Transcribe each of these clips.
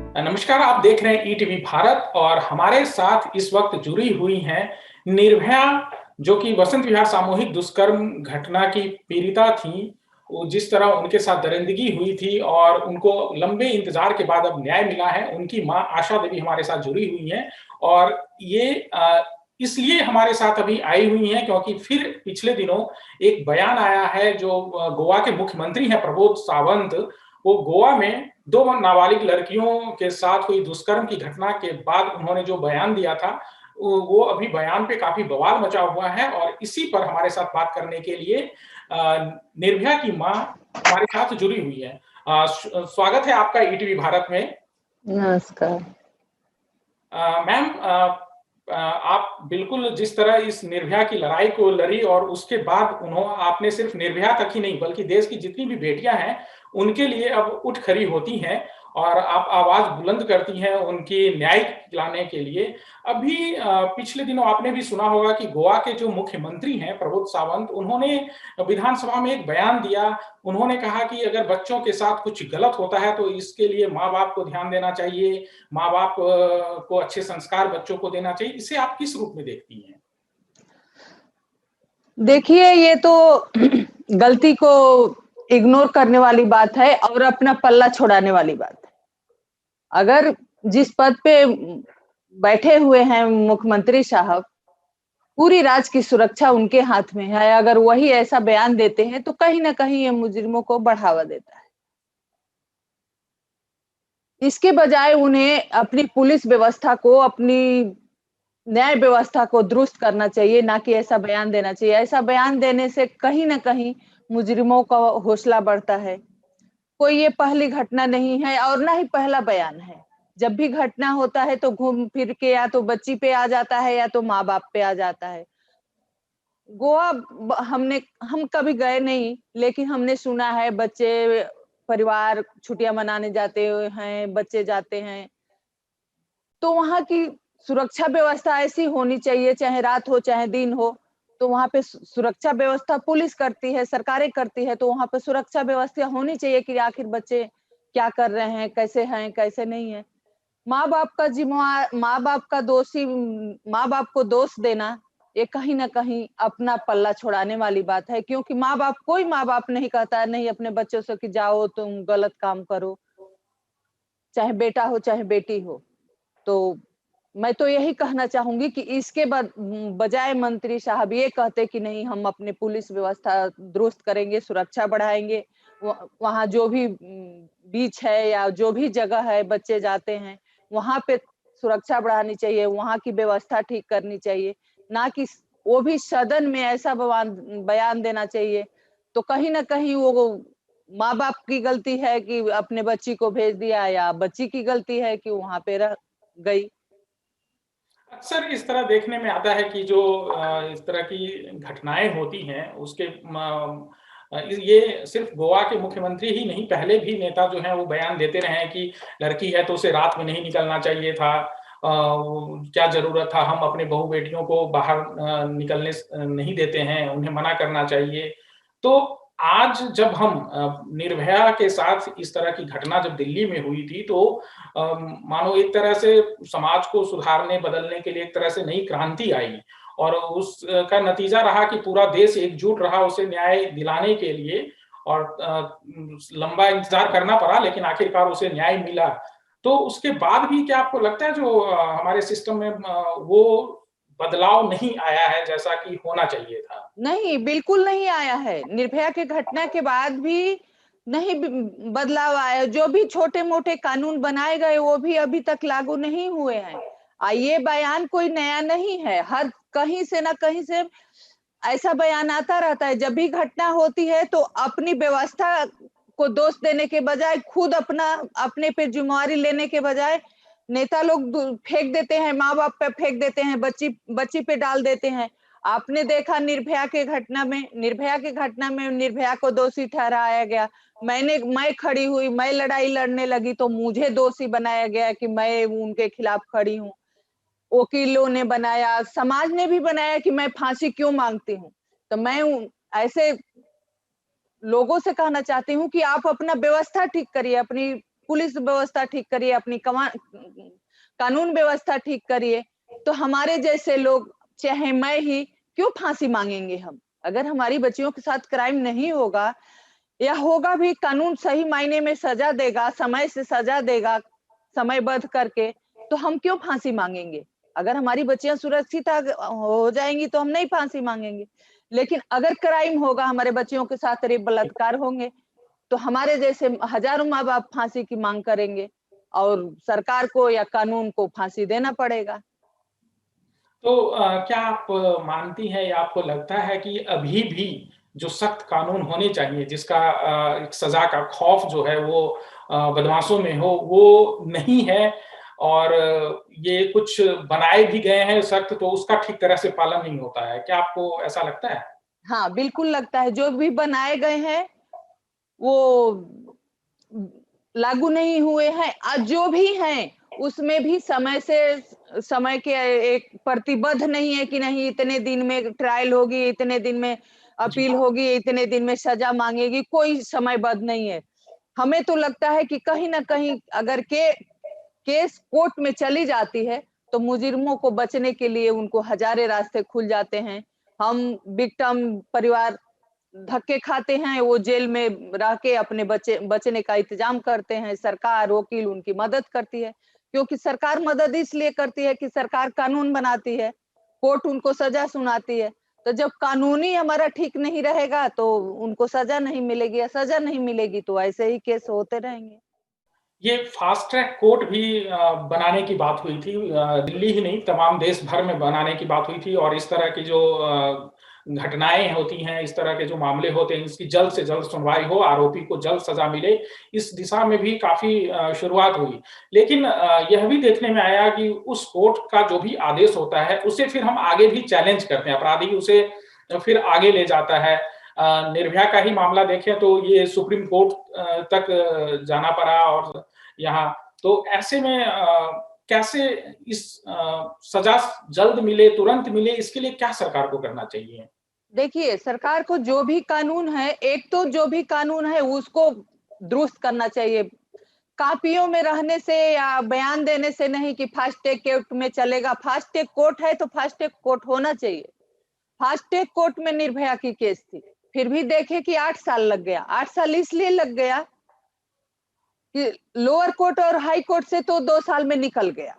नमस्कार, आप देख रहे हैं ईटीवी भारत और हमारे साथ इस वक्त जुड़ी हुई हैं निर्भया, जो कि वसंत विहार सामूहिक दुष्कर्म घटना की पीड़िता थीं। वो जिस तरह उनके साथ दरिंदगी हुई थी और उनको लंबे इंतजार के बाद अब न्याय मिला है, उनकी माँ आशा देवी हमारे साथ जुड़ी हुई हैं और ये इसलिए हमारे साथ अभी आई हुई हैं क्योंकि फिर पिछले दिनों एक बयान आया है जो गोवा के मुख्यमंत्री हैं प्रमोद सावंत, वो गोवा में 2 नाबालिग लड़कियों के साथ हुई दुष्कर्म की घटना के बाद उन्होंने जो बयान दिया था, वो अभी बयान पे काफ़ी बवाल मचा हुआ है और इसी पर हमारे साथ बात करने के लिए निर्भया की माँ हमारे साथ जुड़ी हुई है। स्वागत है आपका ईटीवी भारत में। नमस्कार। मैम, आप बिल्कुल जिस तरह इस निर्भया की लड़ाई को लड़ी और उसके बाद आपने सिर्फ निर्भया तक ही नहीं बल्कि देश की जितनी भी बेटियां हैं उनके लिए अब उठ खड़ी होती हैं और आप आवाज बुलंद करती हैं उनकी न्याय दिलाने के लिए। अभी पिछले दिनों आपने भी सुना होगा कि गोवा के जो मुख्यमंत्री हैं प्रमोद सावंत, उन्होंने विधानसभा में एक बयान दिया। उन्होंने कहा कि अगर बच्चों के साथ कुछ गलत होता है तो इसके लिए माँ बाप को ध्यान देना चाहिए, माँ बाप को अच्छे संस्कार बच्चों को देना चाहिए। इसे आप किस रूप में देखती हैं? देखिए, ये तो गलती को इग्नोर करने वाली बात है और अपना पल्ला छुड़ाने वाली बात है। अगर जिस पद पे बैठे हुए हैं मुख्यमंत्री साहब, पूरी राज्य की सुरक्षा उनके हाथ में है। अगर वही ऐसा बयान देते हैं तो कहीं न कहीं ये मुजरिमों को बढ़ावा देता है। इसके बजाय उन्हें अपनी पुलिस व्यवस्था को, अपनी न्याय व्यवस्था को दुरुस्त करना चाहिए, ना कि ऐसा बयान देना चाहिए। ऐसा बयान देने से कहीं न कहीं मुजरिमों का हौसला बढ़ता है। कोई ये पहली घटना नहीं है और ना ही पहला बयान है। जब भी घटना होता है तो घूम फिर के या तो बच्ची पे आ जाता है या तो माँ-बाप पे आ जाता है। गोवा हम कभी गए नहीं, लेकिन हमने सुना है बच्चे परिवार छुट्टियाँ मनाने जाते हैं, बच्चे जाते हैं। तो वहाँ की सुरक्षा व्यवस्था ऐसी होनी चाहिए, चाहे रात हो, चाहे दिन हो, तो वहाँ पे सुरक्षा व्यवस्था पुलिस करती है, सरकारें करती है, तो वहाँ पे सुरक्षा व्यवस्था होनी चाहिए कि आखिर बच्चे क्या कर रहे हैं, कैसे नहीं है। माँ-बाप का दोषी माँ-बाप को दोष देना, ये कहीं न कहीं अपना पल्ला छुड़ाने वाली बात है, क्योंकि कोई माँ-बाप नहीं कहता है, नहीं अपने बच्चों से कि जाओ तुम गलत काम करो, चाहे बेटा हो, चाहे बेटी हो। तो मैं तो यही कहना चाहूँगी कि इसके बजाय मंत्री साहब ये कहते कि नहीं हम अपनी पुलिस व्यवस्था दुरुस्त करेंगे, सुरक्षा बढ़ाएँगे। वहाँ जो भी बीच है या जो भी जगह है बच्चे जाते हैं, वहाँ पे सुरक्षा बढ़ानी चाहिए, वहाँ की व्यवस्था ठीक करनी चाहिए, ना कि वो भी सदन में ऐसा बयान देना चाहिए। तो कहीं न कहीं वो माँ-बाप की गलती है कि अपने बच्ची को भेज दिया या बच्ची की गलती है कि वहाँ पे रह गई। अक्सर इस तरह देखने में आता है कि जो इस तरह की घटनाएँ होती हैं, उसके ये सिर्फ़ गोवा के मुख्यमंत्री ही नहीं, पहले भी नेता जो हैं, वो बयान देते रहे हैं कि लड़की है तो उसे रात में नहीं निकलना चाहिए था। क्या ज़रूरत था, हम अपने बहू-बेटियों को बाहर निकलने नहीं देते हैं, उन्हें मना करना चाहिए। तो आज जब हम निर्भया के साथ इस तरह की घटना जब दिल्ली में हुई थी, तो मानो एक तरह से समाज को सुधारने, बदलने के लिए एक तरह से नई क्रांति आई और उसका नतीजा रहा कि पूरा देश एकजुट रहा उसे न्याय दिलाने के लिए और लंबा इंतज़ार करना पड़ा, लेकिन आखिरकार उसे न्याय मिला। तो उसके बाद भी क्या आपको लगता है जो हमारे सिस्टम में वो बदलाव नहीं आया है जैसा कि होना चाहिए था? नहीं, बिल्कुल नहीं आया है। निर्भया की घटना के बाद भी नहीं बदलाव आया। जो भी छोटे-मोटे कानून बनाए गए, वो भी अभी तक लागू नहीं हुए हैं। ये बयान कोई नया नहीं है। हर कहीं से न कहीं से ऐसा बयान आता रहता है। जब भी घटना होती है, तो अपनी व्यवस्था को दोष देने के बजाय खुद अपने पे ज़िम्मेवारी लेने के बजाय नेता लोग फेंक देते हैं, माँ-बाप पे फेंक देते हैं, बच्ची पे डाल देते हैं। आपने देखा निर्भया की घटना में निर्भया को दोषी ठहराया गया। मैं खड़ी हुई, मैं लड़ाई लड़ने लगी तो मुझे दोषी बनाया गया कि मैं उनके खिलाफ खड़ी हूँ। वकीलों ने बनाया, समाज ने भी बनाया कि मैं फांसी क्यों माँगती हूँ। तो मैं ऐसे लोगों से कहना चाहती हूँ कि आप अपना व्यवस्था ठीक करिए, अपनी पुलिस व्यवस्था ठीक करिए, अपनी कानून व्यवस्था ठीक करिए, तो हमारे जैसे लोग, चाहे मैं ही, क्यों फांसी मांगेंगे हम? अगर हमारी बच्चियों के साथ क्राइम नहीं होगा या होगा भी, कानून सही मायने में सजा देगा, समय से सजा देगा, समयबद्ध करके, तो हम क्यों फांसी मांगेंगे? अगर हमारी बच्चियां सुरक्षित हो जाएंगी तो हम नहीं फांसी मांगेंगे। लेकिन अगर क्राइम होगा, हमारे बच्चियों के साथ रेप बलात्कार होंगे, तो हमारे जैसे हजारों माँ बाप फांसी की मांग करेंगे और सरकार को या कानून को फांसी देना पड़ेगा। तो क्या आप मानती हैं या आपको लगता है कि अभी भी जो सख्त कानून होने चाहिए, जिसका एक सज़ा का खौफ जो है वो बदमाशों में हो, वो नहीं है और ये कुछ बनाए भी गए हैं सख्त, तो उसका ठीक तरह से पालन नहीं होता है। क्या आपको ऐसा लगता है? हाँ, बिल्कुल लगता है, जो भी बनाए गए हैं, वो लागू नहीं हुए हैं, जो भी हैं, उसमें भी समय के एक प्रतिबद्ध नहीं है कि नहीं इतने दिन में ट्रायल होगी, इतने दिन में जी। अपील होगी, इतने दिन में सजा मांगेगी, कोई समयबद्ध नहीं है। हमें तो लगता है कि कहीं न कहीं अगर केस कोर्ट में चली जाती है, तो मुजरिमों को बचने के लिए उनको हज़ारे रास्ते खुल जाते हैं। हम विक्टिम परिवार धक्के खाते हैं, वो जेल में रह के अपने बचने का इंतजाम करते हैं, सरकार, वकील उनकी मदद करती है। क्योंकि सरकार मदद इसलिए करती है कि सरकार कानून बनाती है, कोर्ट उनको सज़ा सुनाती है। तो जब कानूनी हमारा ठीक नहीं रहेगा, तो उनको सज़ा नहीं मिलेगी या सज़ा नहीं मिलेगी, तो ऐसे ही केस होते रहेंगे। ये फास्ट ट्रैक कोर्ट भी बनाने की बात हुई थी। दिल्ली ही नहीं, तमाम देश भर में बनाने की बात हुई थी और इस तरह की जो घटनाएँ होती हैं, इस तरह के जो मामले होते हैं, इसकी जल्द से जल्द सुनवाई हो, आरोपी को जल्द सज़ा मिले, इस दिशा में भी काफ़ी शुरुआत हुई। लेकिन यह भी देखने में आया कि उस कोर्ट का जो भी आदेश होता है, उसे फिर हम आगे भी चैलेंज करते हैं, अपराधी उसे फिर आगे ले जाता है। निर्भया का ही मामला देखें तो ये सुप्रीम कोर्ट तक जाना पड़ा और यहाँ तो ऐसे में कैसे इस सज़ा सज़ा मिले, तुरंत मिले, इसके लिए क्या सरकार को करना चाहिए? देखिए, सरकार को जो भी कानून है, एक तो जो भी कानून है उसको दुरुस्त करना चाहिए। कापियों में रहने से या बयान देने से नहीं कि फास्ट ट्रैक कोर्ट में चलेगा, फास्ट ट्रैक कोर्ट है तो फास्ट ट्रैक कोर्ट होना चाहिए। फास्ट ट्रैक कोर्ट में निर्भया की केस थी, फिर भी देखे कि 8 साल लग गया। 8 साल इसलिए लग गया कि लोअर कोर्ट और हाई कोर्ट से तो 2 साल में निकल गया,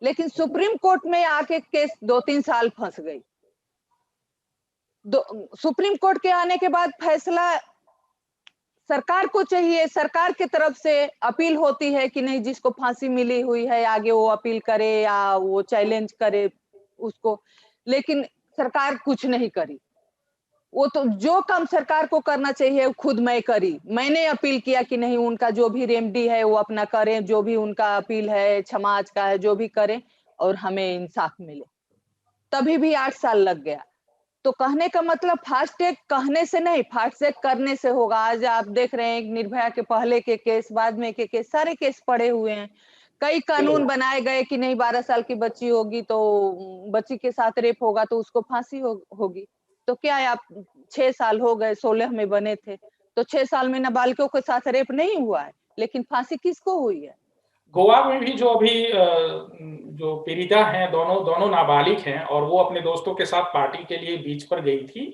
लेकिन सुप्रीम कोर्ट में आके केस 2-3 साल फँस गई। सुप्रीम कोर्ट के आने के बाद फैसला सरकार को चाहिए, सरकार की तरफ से अपील होती है कि नहीं, जिसको फांसी मिली हुई है आगे वो अपील करे या वो चैलेंज करे उसको, लेकिन सरकार कुछ नहीं करी। वो तो जो काम सरकार को करना चाहिए वो खुद मैं करी। मैंने अपील किया कि नहीं, उनका जो भी रेमेडी है वो अपना करें, जो भी उनका अपील है, समाज का है, जो भी करें और हमें इंसाफ मिले। तभी भी 8 साल लग गया। तो कहने का मतलब फास्ट ट्रैक कहने से नहीं, फास्ट ट्रैक करने से होगा। आज आप देख रहे हैं निर्भया के पहले के केस, बाद में के केस, सारे केस पड़े हुए हैं। कई कानून बिल्कुल। बनाए गए कि नहीं, 12 साल की बच्ची होगी तो बच्ची के साथ रेप होगा तो उसको फांसी होगी। तो क्या है, आप 6 साल हो गए, 16 में बने थे, तो 6 साल में नाबालिगों के साथ रेप नहीं हुआ है, लेकिन फांसी किसको हुई है? गोवा में भी जो अभी जो पीड़िता हैं, दोनों दोनों नाबालिग हैं और वो अपने दोस्तों के साथ पार्टी के लिए बीच पर गई थी।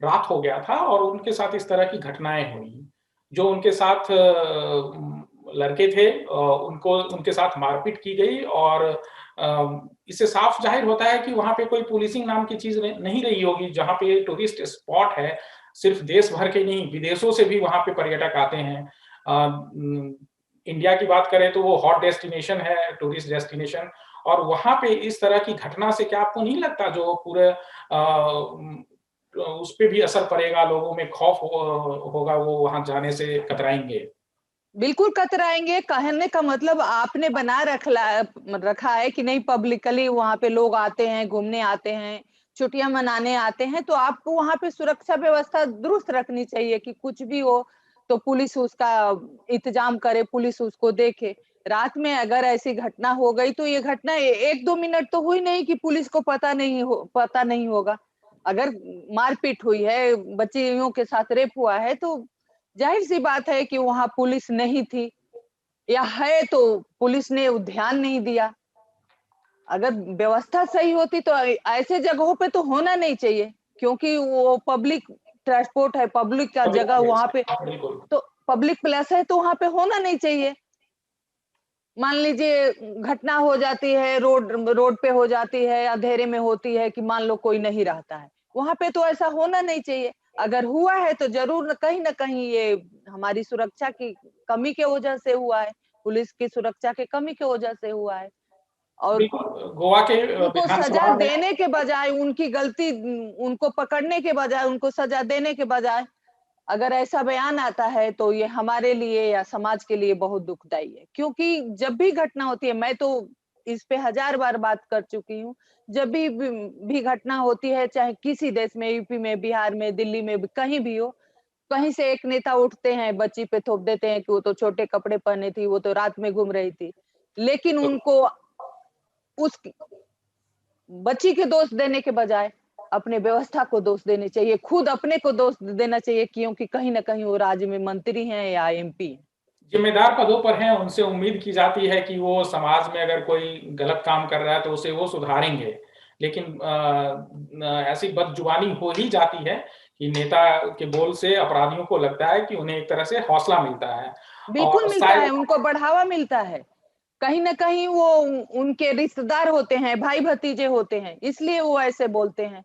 रात हो गया था और उनके साथ इस तरह की घटनाएँ हुई। जो उनके साथ लड़के थे उनको उनके साथ मारपीट की गई और इससे साफ ज़ाहिर होता है कि वहाँ पे कोई पुलिसिंग नाम की चीज़ नहीं रही होगी, जहाँ पे टूरिस्ट स्पॉट है, सिर्फ देश भर के नहीं, विदेशों से भी वहाँ पे पर्यटक आते हैं। इंडिया की बात करें तो वो हॉट डेस्टिनेशन है, टूरिस्ट डेस्टिनेशन और वहाँ पे इस तरह की घटना से क्या आपको नहीं लगता जो पूरे उस पे भी असर पड़ेगा, लोगों में खौफ होगा, वो वहाँ जाने से कतराएँगे? बिल्कुल कतराएँगे, कहने का मतलब आपने रखा है कि नहीं, पब्लिकली वहाँ पे लोग आते हैं, घूमने आते हैं, छुट्टियाँ मनाने आते हैं, तो आपको वहाँ पे सुरक्षा व्यवस्था दुरुस्त रखनी चाहिए कि कुछ भी हो, तो पुलिस उसका इंतज़ाम करे, पुलिस उसको देखे। रात में अगर ऐसी घटना हो गई, तो ये घटना 1-2 मिनट तो हुई नहीं कि पुलिस को पता नहीं होगा। अगर मारपीट हुई है, बच्चियों के साथ रेप हुआ है, तो ज़ाहिर-सी बात है कि वहाँ पुलिस नहीं थी, या है तो पुलिस ने ध्यान नहीं दिया। अगर व्यवस्था सही होती तो ऐसे जगहों पे तो होना नहीं चाहिए, क्योंकि वो पब्लिक ट्रांसपोर्ट है, पब्लिक का पब्लिक जगह प्लेस वहां पे, है, बिल्कुल। तो पब्लिक प्लेस है तो वहां पे होना नहीं चाहिए। मान लीजिए घटना हो जाती है, रोड रोड पे हो जाती है, अंधेरे में होती है कि मान लो कोई नहीं रहता है, वहां पे तो ऐसा होना नहीं चाहिए। अगर हुआ है तो जरूर न कहीं ये हमारी सुरक्षा की कमी के वजह से हुआ है, पुलिस की सुरक्षा की कमी की वजह से हुआ है। और बिल्कुल, गोवा के उनको सजा विधानसभा में देने के बजाय, उनकी गलती उनको पकड़ने के बजाय, उनको सजा देने के बजाय अगर ऐसा बयान आता है तो ये हमारे लिए या समाज के लिए बहुत दुखदाई है। क्योंकि जब भी घटना होती है, मैं तो इस पे हजार बार बात कर चुकी हूँ, जब भी घटना होती है, चाहे किसी देश में, यूपी में, बिहार में, दिल्ली में, कहीं भी हो, कहीं से एक नेता उठते हैं, बच्ची पे थोप देते हैं कि वो तो छोटे कपड़े पहने थी, वो तो रात में घूम रही थी। लेकिन तो उनको उस बच्ची के दोष देने के बजाय अपने व्यवस्था को दोष देने चाहिए, खुद अपने को दोष देना चाहिए, क्योंकि कहीं न कहीं वो राज्य में मंत्री हैं या एमपी हैं। जिम्मेदार पदों पर हैं, उनसे उम्मीद की जाती है कि वो समाज में अगर कोई गलत काम कर रहा है तो उसे वो सुधारेंगे। लेकिन ऐसी बदजुबानी हो ही जाती है कि नेता के बोल से अपराधियों को लगता है कि उन्हें एक तरह से हौसला मिलता है बिल्कुल और मिलता शायद है, उनको बढ़ावा मिलता है। कहीं न कहीं वो उनके रिश्तेदार होते हैं, भाई-भतीजे होते हैं, इसलिए वो ऐसे बोलते हैं।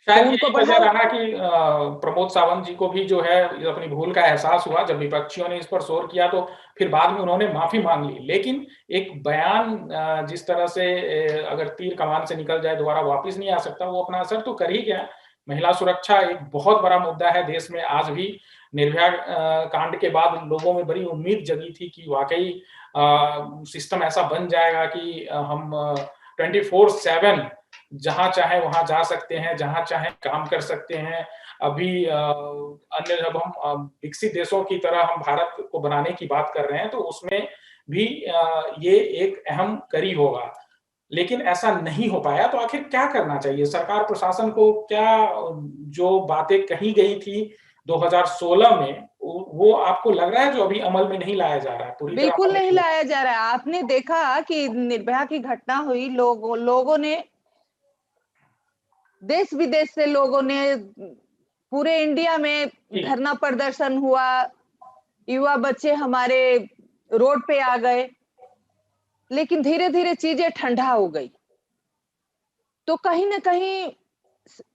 तो शायद उनको यही वजह बढ़ावा रहा कि प्रमोद सावंत जी को भी जो है अपनी भूल का एहसास हुआ जब विपक्षियों ने इस पर शोर किया, तो फिर बाद में उन्होंने माफी मांग ली। लेकिन एक बयान जिस तरह से अगर तीर कमान से निकल जाए दोबारा वापस नहीं आ सकता, वो अपना असर तो कर ही गया। महिला सुरक्षा एक बहुत बड़ा मुद्दा है देश में आज भी। निर्भया कांड के बाद लोगों में बड़ी उम्मीद जगी थी कि वाकई सिस्टम ऐसा बन जाएगा कि हम 24/7 जहाँ चाहे वहाँ जा सकते हैं, जहाँ चाहे काम कर सकते हैं। अभी अन्य जब हम विकसित देशों की तरह हम भारत को बनाने की बात कर रहे हैं, तो उसमें भी ये एक अहम कड़ी होगा। लेकिन ऐसा नहीं हो पाया, तो आखिर क्या करना चाहिए? सरकार प्रशासन को क्या जो बातें कही गई थी 2016 में, वो आपको लग रहा है जो अभी अमल में नहीं लाया जा रहा है, पूरी तरह बिल्कुल अमल नहीं नहीं लाया जा रहा है। आपने देखा कि निर्भया की घटना हुई, लोगों ने, देश-विदेश से लोगों ने, पूरे इंडिया में जी, धरना प्रदर्शन हुआ, युवा बच्चे हमारे रोड पे आ गए, लेकिन धीरे-धीरे चीजें ठंडा हो गई। तो कहीं न कहीं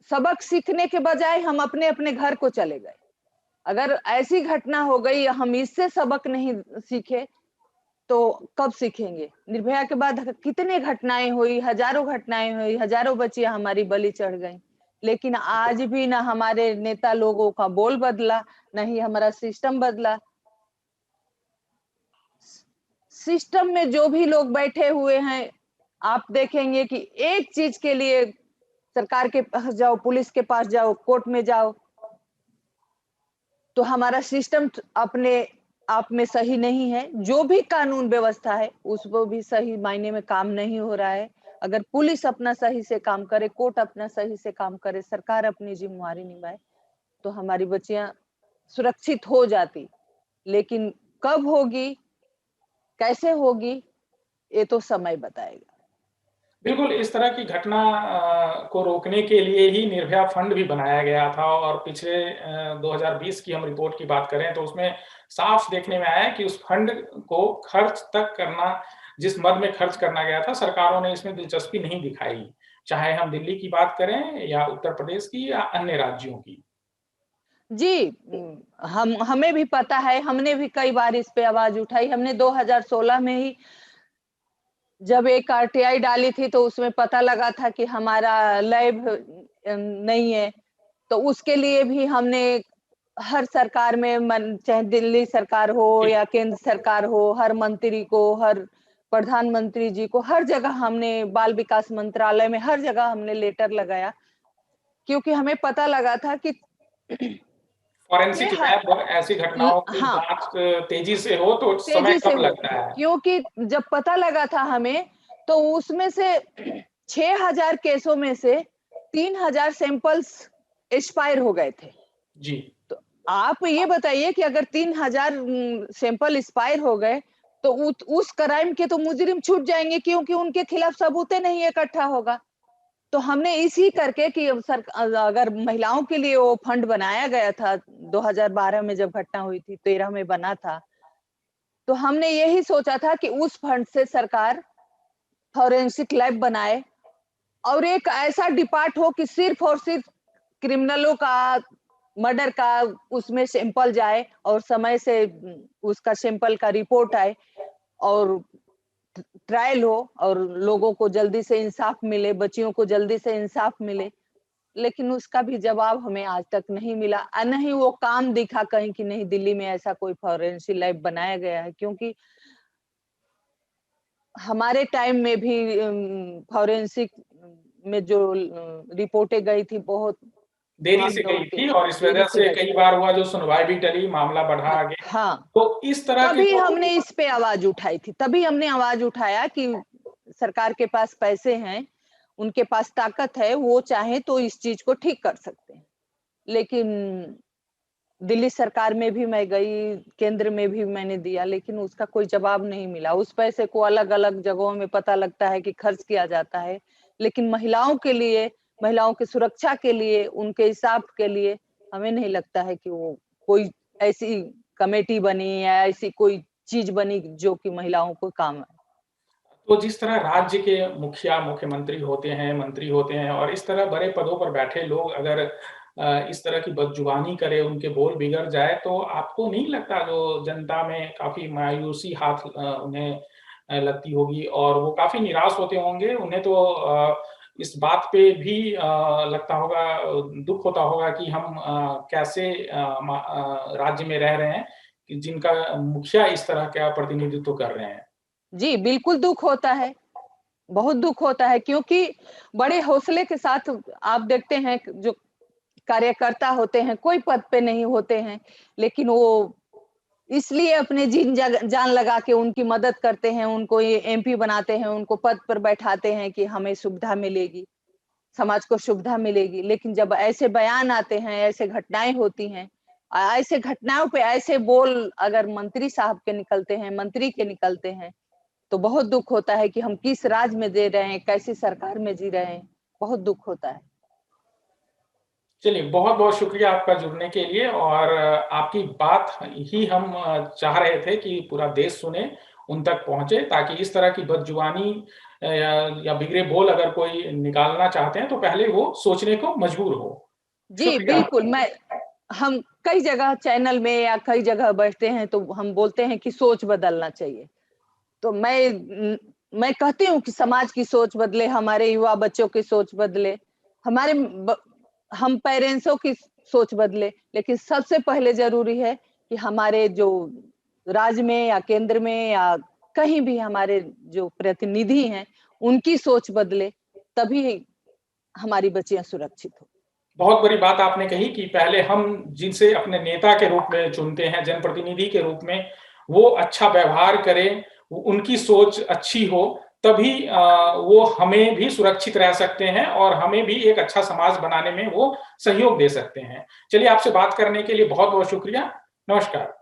सबक सीखने के बजाय हम अपने-अपने घर को चले गए। अगर ऐसी घटना हो गई, हम इससे सबक नहीं सीखे, तो कब सीखेंगे? निर्भया के बाद कितने घटनाएँ हुई, हज़ारों बच्चियाँ हमारी बलि चढ़ गईं। लेकिन आज भी ना हमारे नेता लोगों का बोल बदला, ना ही हमारा सिस्टम बदला। सिस्टम में जो भी लोग बैठे हुए हैं, आप देखेंगे कि एक चीज़ के लिए सरकार के पास जाओ, पुलिस के पास जाओ, कोर्ट में जाओ, तो हमारा सिस्टम अपने आप में सही नहीं है। जो भी कानून व्यवस्था है, उसको भी सही मायने में काम नहीं हो रहा है। अगर पुलिस अपना सही से काम करे, कोर्ट अपना सही से काम करे, सरकार अपनी ज़िम्मेवारी निभाए, तो हमारी बच्चियाँ सुरक्षित हो जाती। लेकिन कब होगी, कैसे होगी, ये तो समय बताएगा। बिल्कुल, इस तरह की घटना को रोकने के लिए ही निर्भया फंड भी बनाया गया था और पिछले 2020 की हम रिपोर्ट की बात करें तो उसमें साफ देखने में आया कि उस फंड को खर्च तक करना, जिस मद में खर्च करना गया था, सरकारों ने इसमें दिलचस्पी नहीं दिखाई। चाहे हम दिल्ली की बात करें या उत्तर प्रदेश की या अन्य राज्यों की। जी, हम हमें भी पता है, हमने भी कई बार इस पे आवाज़ उठाई। हमने 2016 में ही जब एक आरटीआई डाली थी, तो उसमें पता लगा था कि हमारा लैब नहीं है, तो उसके लिए भी हमने हर सरकार में चाहे दिल्ली सरकार हो जी, या केंद्र सरकार हो, हर मंत्री को, हर प्रधानमंत्री जी को, हर जगह हमने, बाल विकास मंत्रालय में हर जगह हमने लेटर लगाया, क्योंकि हमें पता लगा था कि ये फॉरेंसिक ह लैब ऐसी घटनाओं की हाँ, जाँच तेज़ी से हो तो समय तेजी से कम हो, लगता है। क्योंकि जब पता लगा था हमें, तो उसमें से 6000 केसों में से 3000 सैंपल्स एक्सपायर हो गए थे। जी, आप ये बताइए कि अगर 3000 सैंपल एक्सपायर हो गए, तो उस क्राइम के तो मुजरिम छूट जाएँगे, क्योंकि उनके खिलाफ सबूतें नहीं इकट्ठा होगा। तो हमने इसी करके कि अगर महिलाओं के लिए वो फंड बनाया गया था, 2012 में जब घटना हुई थी, 13 में बना था, तो हमने यही सोचा था कि उस फंड से सरकार फोरेंसिक लैब बनाए और एक ऐसा डिपार्ट हो कि सिर्फ और सिर्फ क्रिमिनलों का, मर्डर का उसमें सैंपल जाए और समय से उसका सैंपल का रिपोर्ट आए और ट्रायल हो और लोगों को जल्दी से इंसाफ मिले, बच्चियों को जल्दी से इंसाफ मिले। लेकिन उसका भी जवाब हमें आज तक नहीं मिला। न ही वो काम दिखा कहीं कि नहीं दिल्ली में ऐसा कोई फोरेंसिक लैब बनाया गया है, क्योंकि हमारे टाइम में भी फोरेंसिक में जो रिपोर्टें गई थी बहुत देरी से भाग-दौड़ गई के थी और इस देरी वजह से से गई। कई बार हुआ जो सुनवाई भी टली, मामला बढ़ा हाँ, आगे। हाँ। तो इस तरह के तभी जो हमने इस पे आवाज उठाई थी, तभी हमने आवाज उठाया कि सरकार के पास पैसे हैं, उनके पास ताकत है, वो चाहे तो इस चीज को ठीक कर सकते हैं। लेकिन दिल्ली सरकार में भी मैं गई, केंद्र में भी मैंने दिया, लेकिन उसका कोई जवाब नहीं मिला। उस पैसे को अलग-अलग जगहों में पता लगता है कि खर्च किया जाता है, लेकिन महिलाओं के लिए, महिलाओं की सुरक्षा के लिए, उनके इंसाफ के लिए हमें नहीं लगता है कि वो कोई ऐसी कमेटी बनी या ऐसी कोई चीज बनी जो कि महिलाओं को काम आए। तो जिस तरह राज्य के मुखिया, मुख्यमंत्री होते हैं, मंत्री होते हैं और इस तरह बड़े पदों पर बैठे लोग अगर इस तरह की बदजुबानी करें, उनके बोल बिगड़ जाए, तो आपको नहीं लगता जो जनता में काफ़ी मायूसी हाथ उन्हें लगती होगी और वो काफ़ी निराश होते होंगे? उन्हें तो इस बात पे भी लगता होगा दुःख होता होगा कि हम कैसे राज्य में रह रहे हैं, कि जिनका मुखिया इस तरह का प्रतिनिधित्व कर रहे हैं। जी, बिल्कुल दुःख होता है। बहुत दुःख होता है, क्योंकि बड़े हौसले के साथ आप देखते हैं जो कार्यकर्ता होते हैं, कोई पद पे नहीं होते हैं, लेकिन वो इसलिए अपने जान लगा के उनकी मदद करते हैं, उनको ये एमपी बनाते हैं, उनको पद पर बैठाते हैं कि हमें सुविधा मिलेगी, समाज को सुविधा मिलेगी। लेकिन जब ऐसे बयान आते हैं, ऐसे घटनाएँ होती हैं, ऐसे घटनाओं पे ऐसे बोल अगर मंत्री साहब के निकलते हैं, मंत्री के निकलते हैं, तो बहुत दुःख होता है कि हम किस राज में जी रहे हैं, कैसी सरकार में जी रहे हैं, बहुत दुःख होता है। चलिए, बहुत-बहुत शुक्रिया आपका जुड़ने के लिए और आपकी बात ही हम चाह रहे थे कि पूरा देश सुने, उन तक पहुँचे ताकि इस तरह की बदजुबानी या बिगड़े बोल अगर कोई निकालना चाहते हैं, तो पहले वो सोचने को मजबूर हो। जी, शुक्रिया बिल्कुल, आपका। हम कई जगह चैनल में या कई जगह बैठते हैं, तो हम बोलते हैं कि सोच बदलना चाहिए। तो मैं कहती हूँ कि समाज की सोच बदले, हमारे युवा बच्चों की सोच बदले, हमारे ब हम पेरेंट्सों की सोच बदले, लेकिन सबसे पहले ज़रूरी है कि हमारे जो राज्य में या केंद्र में या कहीं भी हमारे जो प्रतिनिधि हैं, उनकी सोच बदले, तभी हमारी बच्चियाँ सुरक्षित हो। बहुत बड़ी बात आपने कही कि पहले हम जिनसे अपने नेता के रूप में चुनते हैं, जनप्रतिनिधि के रूप में, वो अच्छा व्यवहार करें, उनकी सोच अच्छी हो, तभी वो हमें भी सुरक्षित रह सकते हैं और हमें भी एक अच्छा समाज बनाने में वो सहयोग दे सकते हैं। चलिए, आपसे बात करने के लिए बहुत-बहुत शुक्रिया। नमस्कार।